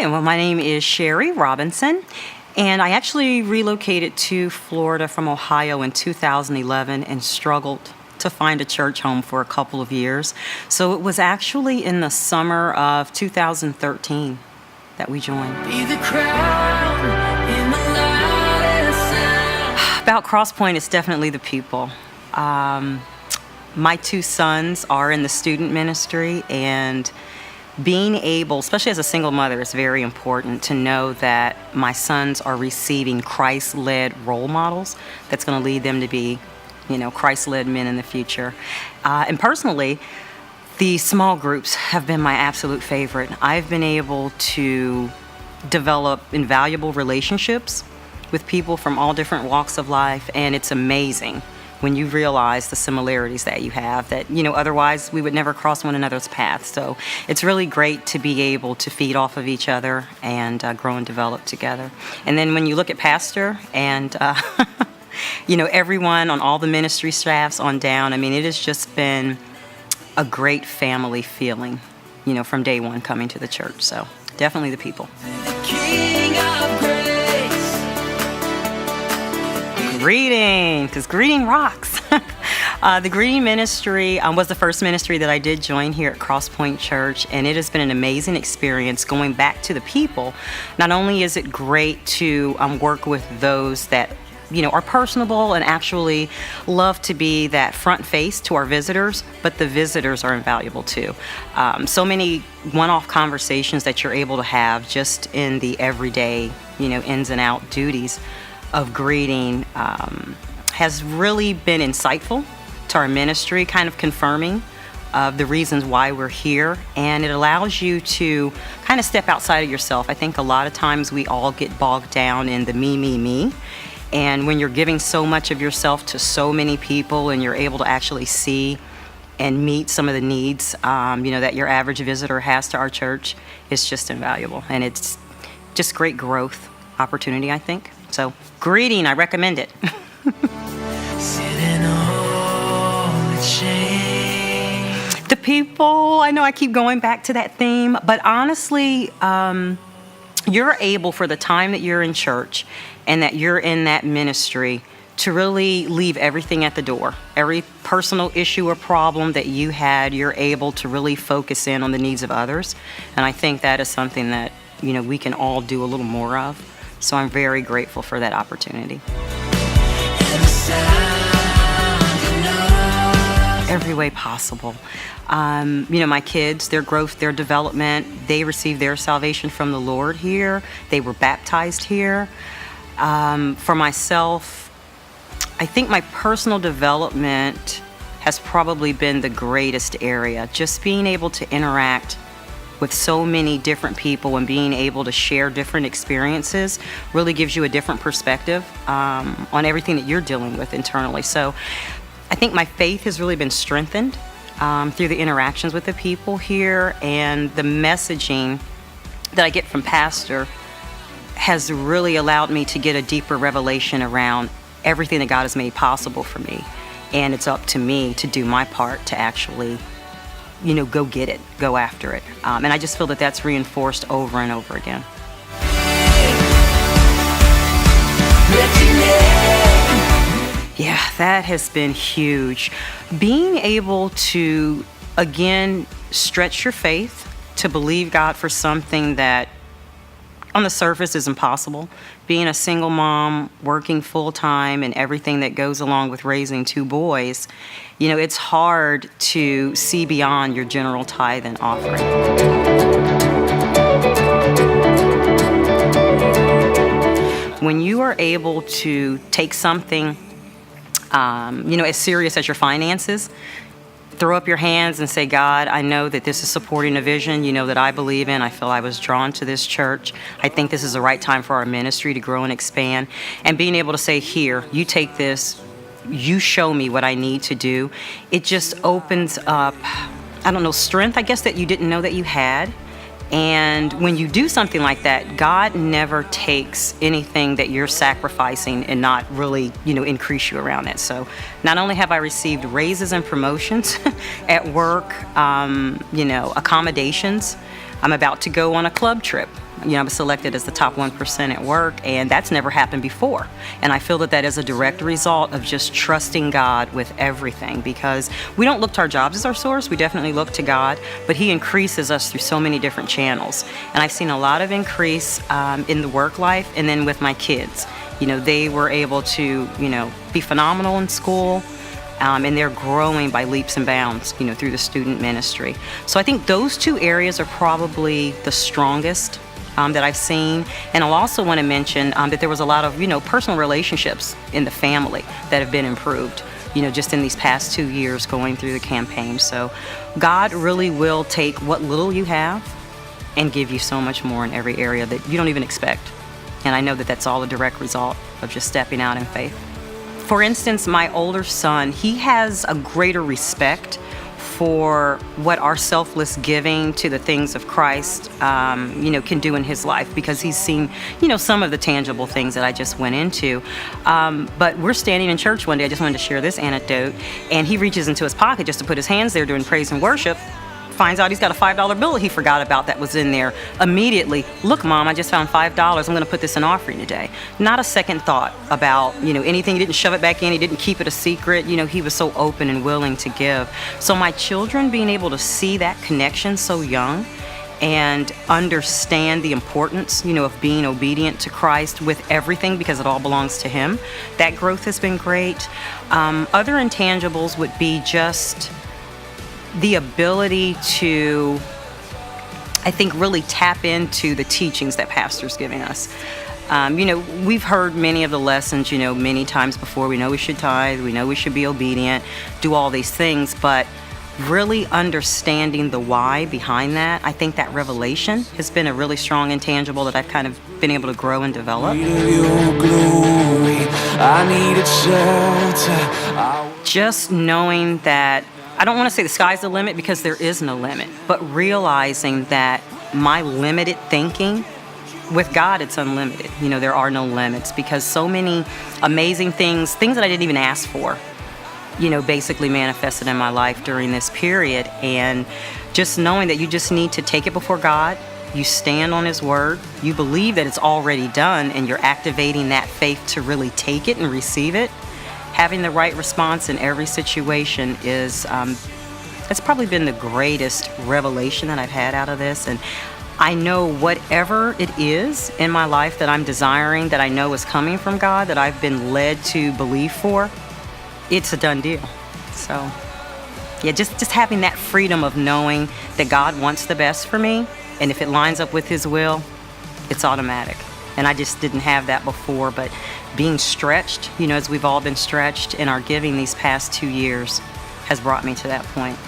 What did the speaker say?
Hi, well, my name is Shari Robinson, and I actually relocated to Florida from Ohio in 2011 and struggled to find a church home for a couple of years. So it was actually in the summer of 2013 that we joined. Be the crown in the loudest sound. About Crosspoint, it's definitely the people. My two sons are in the student ministry, and being able, especially as a single mother, it's very important to know that my sons are receiving Christ-led role models that's going to lead them to be, Christ-led men in the future. And personally, the small groups have been my absolute favorite. I've been able to develop invaluable relationships with people from all different walks of life, and it's amazing when you realize the similarities that you have that, otherwise we would never cross one another's paths. So it's really great to be able to feed off of each other and grow and develop together. And then when you look at Pastor and, everyone on all the ministry staffs on down, it has just been a great family feeling, from day one coming to the church. So definitely the people. The King of Grace. Greeting, because greeting rocks. The greeting ministry was the first ministry that I did join here at Crosspoint Church, and it has been an amazing experience going back to the people. Not only is it great to work with those that are personable and actually love to be that front face to our visitors, but the visitors are invaluable too. So many one-off conversations that you're able to have just in the everyday, ins and out duties of greeting has really been insightful to our ministry, kind of confirming the reasons why we're here, and it allows you to kind of step outside of yourself. I think a lot of times we all get bogged down in the me, and when you're giving so much of yourself to so many people and you're able to actually see and meet some of the needs that your average visitor has to our church, it's just invaluable, and it's just great growth opportunity, I think. So, greeting, I recommend it. The people, I know I keep going back to that theme, but honestly, you're able, for the time that you're in church and that you're in that ministry, to really leave everything at the door. Every personal issue or problem that you had, you're able to really focus in on the needs of others. And I think that is something that, we can all do a little more of. So I'm very grateful for that opportunity. Every way possible. My kids, their growth, their development, they received their salvation from the Lord here. They were baptized here. For myself, I think my personal development has probably been the greatest area. Just being able to interact with so many different people and being able to share different experiences really gives you a different perspective on everything that you're dealing with internally. So I think my faith has really been strengthened through the interactions with the people here, and the messaging that I get from Pastor has really allowed me to get a deeper revelation around everything that God has made possible for me. And it's up to me to do my part to actually go get it, go after it. And I just feel that that's reinforced over and over again. Yeah, that has been huge. Being able to, again, stretch your faith to believe God for something that on the surface is impossible. Being a single mom, working full-time, and everything that goes along with raising two boys, it's hard to see beyond your general tithe and offering. When you are able to take something, as serious as your finances, throw up your hands and say, God, I know that this is supporting a vision, that I believe in. I feel I was drawn to this church. I think this is the right time for our ministry to grow and expand. And being able to say, here, you take this, you show me what I need to do. It just opens up, strength, I guess, that you didn't know that you had. And when you do something like that, God never takes anything that you're sacrificing and not really, increase you around it. So not only have I received raises and promotions at work, accommodations, I'm about to go on a club trip I was selected as the top 1% at work, and that's never happened before. And I feel that that is a direct result of just trusting God with everything, because we don't look to our jobs as our source. We definitely look to God, but He increases us through so many different channels. And I've seen a lot of increase in the work life, and then with my kids. They were able to, be phenomenal in school. And they're growing by leaps and bounds, through the student ministry. So I think those two areas are probably the strongest that I've seen. And I'll also want to mention that there was a lot of, personal relationships in the family that have been improved, just in these past 2 years going through the campaign. So God really will take what little you have and give you so much more in every area that you don't even expect. And I know that that's all a direct result of just stepping out in faith. For instance, my older son, he has a greater respect for what our selfless giving to the things of Christ, can do in his life, because he's seen, some of the tangible things that I just went into. But we're standing in church one day. I just wanted to share this anecdote. And he reaches into his pocket just to put his hands there during praise and worship. Finds out he's got a $5 bill he forgot about that was in there. Immediately, look, Mom, I just found $5. I'm going to put this in offering today. Not a second thought about, anything. He didn't shove it back in. He didn't keep it a secret. He was so open and willing to give. So my children being able to see that connection so young and understand the importance, of being obedient to Christ with everything, because it all belongs to Him, that growth has been great. Other intangibles would be just the ability to, I think, really tap into the teachings that Pastor's giving us. We've heard many of the lessons, many times before. We know we should tithe, we know we should be obedient, do all these things, but really understanding the why behind that, I think that revelation has been a really strong intangible that I've kind of been able to grow and develop. Just knowing that, I don't want to say the sky's the limit, because there is no limit, but realizing that my limited thinking, with God, it's unlimited. There are no limits, because so many amazing things that I didn't even ask for, basically manifested in my life during this period. And just knowing that you just need to take it before God, you stand on His word, you believe that it's already done, and you're activating that faith to really take it and receive it. Having the right response in every situation is, it's probably been the greatest revelation that I've had out of this. And I know whatever it is in my life that I'm desiring, that I know is coming from God, that I've been led to believe for, it's a done deal. So, yeah, just having that freedom of knowing that God wants the best for me, and if it lines up with His will, it's automatic. And I just didn't have that before, but being stretched, as we've all been stretched in our giving these past 2 years, has brought me to that point.